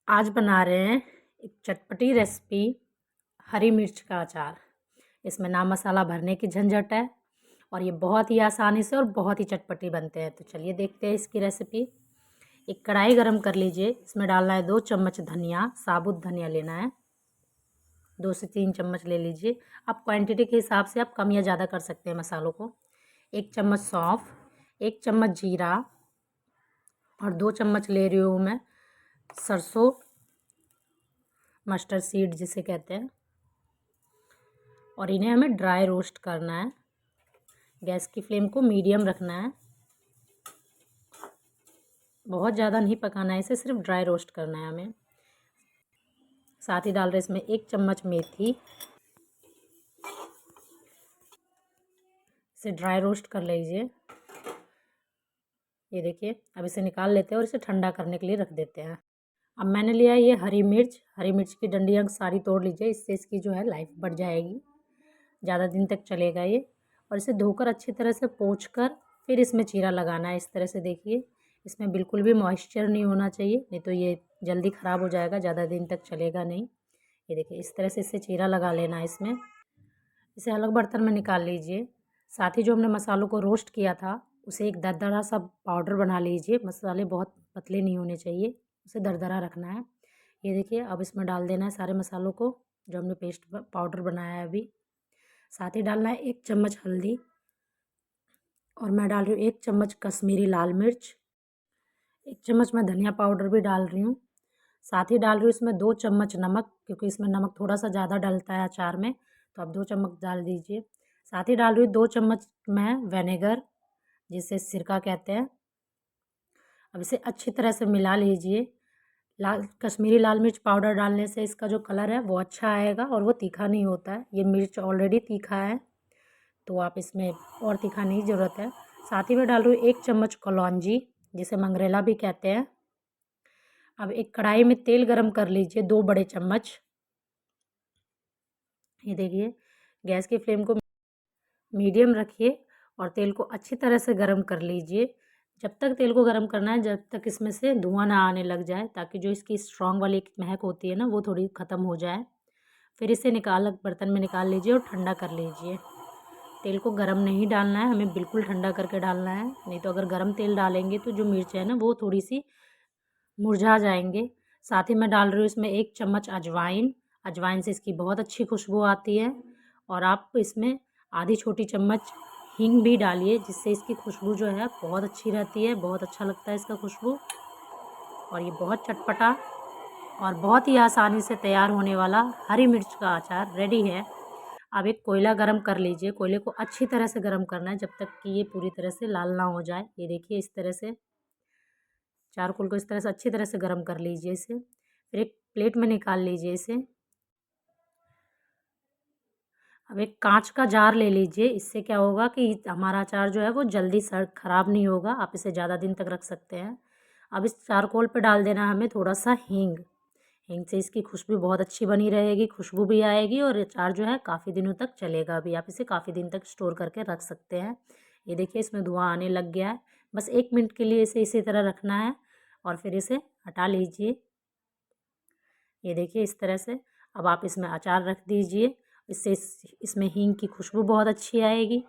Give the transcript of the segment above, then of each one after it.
आज बना रहे हैं एक चटपटी रेसिपी, हरी मिर्च का अचार। इसमें ना मसाला भरने की झंझट है और ये बहुत ही आसानी से और बहुत ही चटपटी बनते हैं। तो चलिए देखते हैं इसकी रेसिपी। एक कढ़ाई गरम कर लीजिए। इसमें डालना है 2 चम्मच धनिया, साबुत धनिया लेना है। 2 से 3 चम्मच ले लीजिए। आप क्वांटिटी के हिसाब से आप कम या ज़्यादा कर सकते हैं मसालों को। 1 चम्मच सौंफ, 1 चम्मच जीरा और 2 चम्मच ले रही हूँ मैं सरसों, मस्टर्ड सीड जिसे कहते हैं। और इन्हें हमें ड्राई रोस्ट करना है। गैस की फ्लेम को मीडियम रखना है, बहुत ज़्यादा नहीं पकाना है इसे, सिर्फ ड्राई रोस्ट करना है हमें। साथ ही डाल रहे इसमें 1 चम्मच मेथी। इसे ड्राई रोस्ट कर लीजिए। ये देखिए, अब इसे निकाल लेते हैं और इसे ठंडा करने के लिए रख देते हैं। अब मैंने लिया है ये हरी मिर्च की डंडियाँ सारी तोड़ लीजिए, इससे इसकी जो है लाइफ बढ़ जाएगी, ज़्यादा दिन तक चलेगा ये। और इसे धोकर अच्छी तरह से पोंछ कर फिर इसमें चीरा लगाना है। इस तरह से देखिए, इसमें बिल्कुल भी मॉइस्चर नहीं होना चाहिए, नहीं तो ये जल्दी ख़राब हो जाएगा, ज़्यादा दिन तक चलेगा नहीं। ये देखिए, इस तरह से इसे चीरा लगा लेना है इसमें। इसे अलग बर्तन में निकाल लीजिए। साथ ही जो हमने मसालों को रोस्ट किया था, उसे एक दरदरा सा पाउडर बना लीजिए। मसाले बहुत पतले नहीं होने चाहिए, उसे दरदरा रखना है। ये देखिए, अब इसमें डाल देना है सारे मसालों को जो हमने पेस्ट पाउडर बनाया है अभी। साथ ही डालना है 1 चम्मच हल्दी और मैं डाल रही हूँ 1 चम्मच कश्मीरी लाल मिर्च। 1 चम्मच मैं धनिया पाउडर भी डाल रही हूँ। साथ ही डाल रही हूँ इसमें 2 चम्मच नमक, क्योंकि इसमें नमक थोड़ा सा ज़्यादा डलता है अचार में, तो आप 2 चम्मच डाल दीजिए। साथ ही डाल रही हूँ 2 चम्मच मैं विनेगर, जिसे सिरका कहते हैं। अब इसे अच्छी तरह से मिला लीजिए। कश्मीरी लाल मिर्च पाउडर डालने से इसका जो कलर है वो अच्छा आएगा और वो तीखा नहीं होता है। ये मिर्च ऑलरेडी तीखा है, तो आप इसमें और तीखा नहीं ज़रूरत है। साथ ही मैं डाल रही हूँ 1 चम्मच कलौंजी, जिसे मंगरेला भी कहते हैं। अब एक कढ़ाई में तेल गरम कर लीजिए, 2 बड़े चम्मच। ये देखिए, गैस की फ्लेम को मीडियम रखिए और तेल को अच्छी तरह से गरम कर लीजिए। जब तक तेल को गरम करना है जब तक इसमें से धुआं ना आने लग जाए, ताकि जो इसकी स्ट्रॉन्ग वाली एक महक होती है ना, वो थोड़ी ख़त्म हो जाए। फिर इसे बर्तन में निकाल लीजिए और ठंडा कर लीजिए। तेल को गरम नहीं डालना है, हमें बिल्कुल ठंडा करके डालना है, नहीं तो अगर गरम तेल डालेंगे तो जो मिर्च है ना वो थोड़ी सी मुरझा जाएंगे। साथ ही मैं डाल रही हूँ इसमें 1 चम्मच अजवाइन। अजवाइन से इसकी बहुत अच्छी खुशबू आती है। और आप इसमें आधी छोटी चम्मच हींग भी डालिए, जिससे इसकी खुशबू जो है बहुत अच्छी रहती है, बहुत अच्छा लगता है इसका खुशबू। और ये बहुत चटपटा और बहुत ही आसानी से तैयार होने वाला हरी मिर्च का अचार रेडी है। अब एक कोयला गरम कर लीजिए। कोयले को अच्छी तरह से गरम करना है, जब तक कि ये पूरी तरह से लाल ना हो जाए। ये देखिए, इस तरह से चारकोल को इस तरह से अच्छी तरह से गरम कर लीजिए इसे। फिर एक प्लेट में निकाल लीजिए इसे। अब एक कांच का जार ले लीजिए। इससे क्या होगा कि हमारा अचार जो है वो जल्दी ख़राब नहीं होगा, आप इसे ज़्यादा दिन तक रख सकते हैं। अब इस चारकोल पे डाल देना हमें थोड़ा सा हींग। हींग से इसकी खुशबू बहुत अच्छी बनी रहेगी, खुशबू भी आएगी और अचार जो है काफ़ी दिनों तक चलेगा भी। आप इसे काफ़ी दिन तक स्टोर करके रख सकते हैं। ये देखिए, इसमें धुआं आने लग गया है। बस 1 मिनट के लिए इसे इसी तरह रखना है और फिर इसे हटा लीजिए। ये देखिए, इस तरह से अब आप इसमें अचार रख दीजिए। इससे इसमें हींग की खुशबू बहुत अच्छी आएगी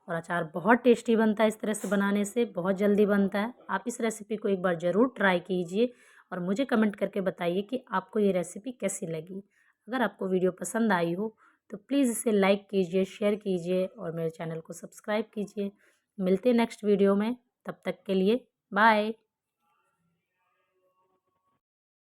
और अचार बहुत टेस्टी बनता है। इस तरह से बनाने से बहुत जल्दी बनता है। आप इस रेसिपी को एक बार ज़रूर ट्राई कीजिए और मुझे कमेंट करके बताइए कि आपको ये रेसिपी कैसी लगी। अगर आपको वीडियो पसंद आई हो तो प्लीज़ इसे लाइक कीजिए, शेयर कीजिए और मेरे चैनल को सब्सक्राइब कीजिए। मिलते हैं नेक्स्ट वीडियो में, तब तक के लिए बाय।